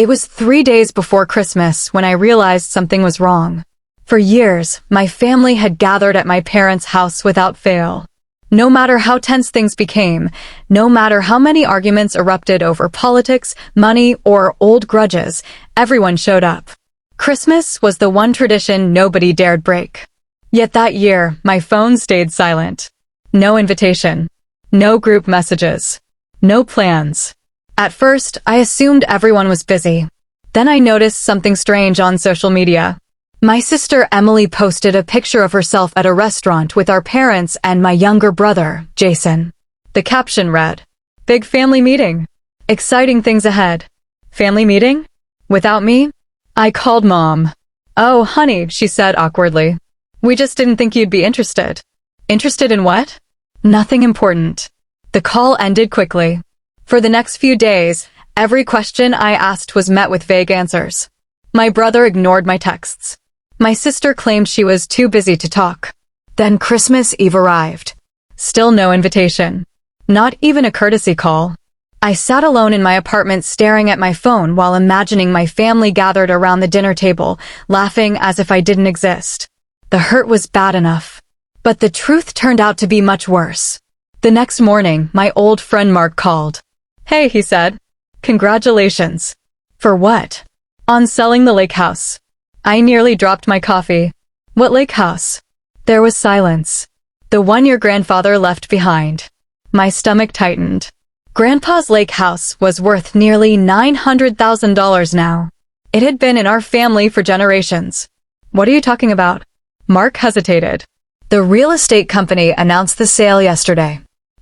It was 3 days before Christmas when I realized something was wrong. For years, my family had gathered at my parents' house without fail. No matter how tense things became, no matter how many arguments erupted over politics, money, or old grudges, everyone showed up. Christmas was the one tradition nobody dared break. Yet that year, my phone stayed silent. No invitation. No group messages. No plans. At first, I assumed everyone was busy. Then I noticed something strange on social media. My sister Emily posted a picture of herself at a restaurant with our parents and my younger brother, Jason. The caption read, "Big family meeting. Exciting things ahead." Family meeting? Without me? I called Mom. "Oh, honey," she said awkwardly. "We just didn't think you'd be interested." Interested in what? Nothing important. The call ended quickly. For the next few days, every question I asked was met with vague answers. My brother ignored my texts. My sister claimed she was too busy to talk. Then Christmas Eve arrived. Still no invitation. Not even a courtesy call. I sat alone in my apartment staring at my phone while imagining my family gathered around the dinner table, laughing as if I didn't exist. The hurt was bad enough. But the truth turned out to be much worse. The next morning, my old friend Mark called. "Hey," he said. "Congratulations." "For what?" "On selling the lake house." I nearly dropped my coffee. "What lake house?" There was silence. "The one your grandfather left behind." My stomach tightened. Grandpa's lake house was worth nearly $900,000 now. It had been in our family for generations. "What are you talking about?" Mark hesitated. "The real estate company announced the sale yesterday.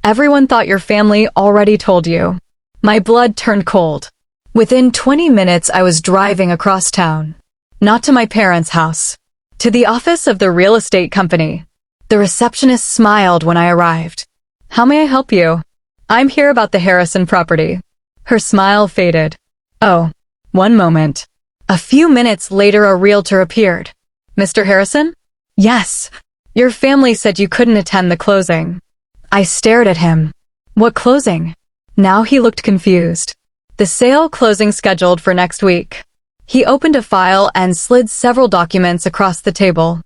Everyone thought your family already told you." My blood turned cold. Within 20 minutes, I was driving across town. Not to my parents' house. To the office of the real estate company. The receptionist smiled when I arrived. "How may I help you?" "I'm here about the Harrison property." Her smile faded. "Oh, one moment." A few minutes later, a realtor appeared. "Mr. Harrison?" "Yes. Your family said you couldn't attend the closing." I stared at him. "What closing?" Now he looked confused. "The sale closing scheduled for next week." He opened a file and slid several documents across the table.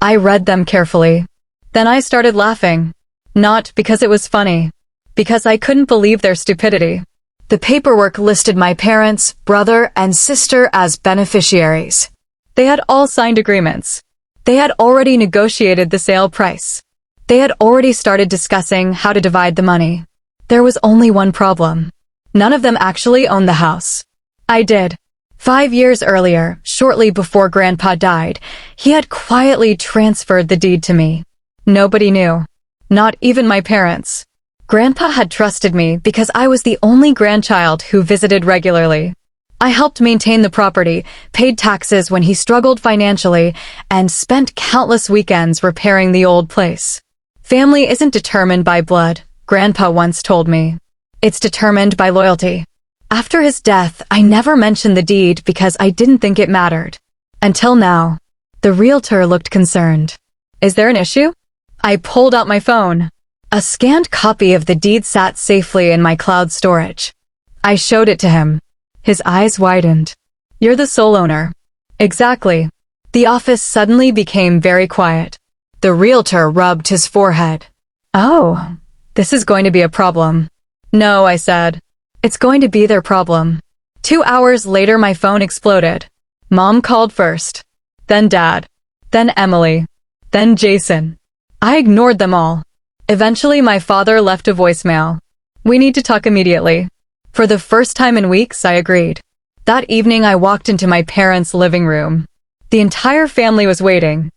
I read them carefully. Then I started laughing. Not because it was funny. Because I couldn't believe their stupidity. The paperwork listed my parents, brother, and sister as beneficiaries. They had all signed agreements. They had already negotiated the sale price. They had already started discussing how to divide the money. There was only one problem. None of them actually owned the house. I did. 5 years earlier, shortly before Grandpa died, he had quietly transferred the deed to me. Nobody knew. Not even my parents. Grandpa had trusted me because I was the only grandchild who visited regularly. I helped maintain the property, paid taxes when he struggled financially, and spent countless weekends repairing the old place. Family isn't determined by blood, Grandpa once told me. It's determined by loyalty. After his death, I never mentioned the deed because I didn't think it mattered. Until now. The realtor looked concerned. "Is there an issue?" I pulled out my phone. A scanned copy of the deed sat safely in my cloud storage. I showed it to him. His eyes widened. "You're the sole owner." "Exactly." The office suddenly became very quiet. The realtor rubbed his forehead. "Oh, this is going to be a problem." "No," I said. "It's going to be their problem." 2 hours later, my phone exploded. Mom called first. Then Dad. Then Emily. Then Jason. I ignored them all. Eventually, my father left a voicemail. "We need to talk immediately." For the first time in weeks, I agreed. That evening, I walked into my parents' living room. The entire family was waiting.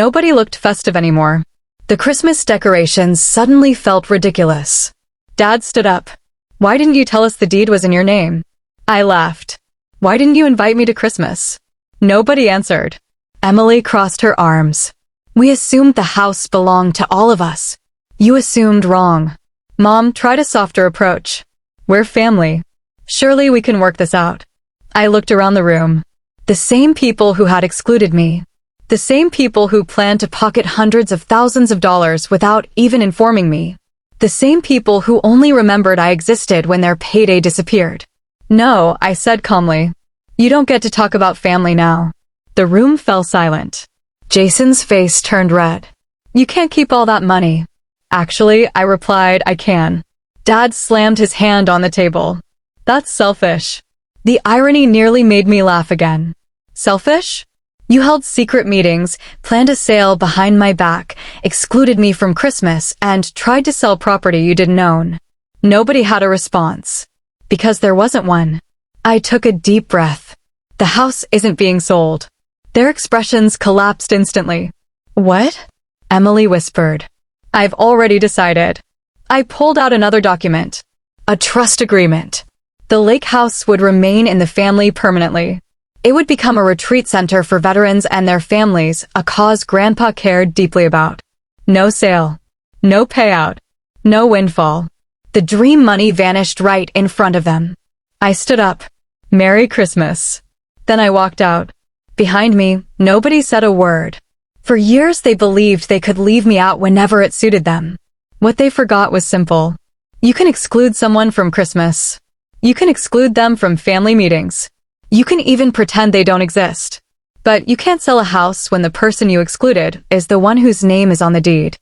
Nobody looked festive anymore. The Christmas decorations suddenly felt ridiculous. Dad stood up. "Why didn't you tell us the deed was in your name?" I laughed. "Why didn't you invite me to Christmas?" Nobody answered. Emily crossed her arms. "We assumed the house belonged to all of us." "You assumed wrong." Mom tried a softer approach. "We're family. Surely we can work this out." I looked around the room. The same people who had excluded me. The same people who planned to pocket hundreds of thousands of dollars without even informing me. The same people who only remembered I existed when their payday disappeared. "No," I said calmly. You don't get to talk about family now. The room fell silent. Jason's face turned red. You can't keep all that money. Actually, I replied, I can. Dad slammed his hand on the table. That's selfish. The irony nearly made me laugh again. Selfish? You held secret meetings, planned a sale behind my back, excluded me from Christmas, and tried to sell property you didn't own. Nobody had a response. Because there wasn't one. I took a deep breath. The house isn't being sold. Their expressions collapsed instantly. What? Emily whispered. I've already decided. I pulled out another document. A trust agreement. The lake house would remain in the family permanently. It would become a retreat center for veterans and their families, a cause Grandpa cared deeply about. No sale. No payout. No windfall. The dream money vanished right in front of them. I stood up. Merry Christmas. Then I walked out. Behind me, nobody said a word. For years they believed they could leave me out whenever it suited them. What they forgot was simple. You can exclude someone from Christmas. You can exclude them from family meetings. You can even pretend they don't exist. But you can't sell a house when the person you excluded is the one whose name is on the deed.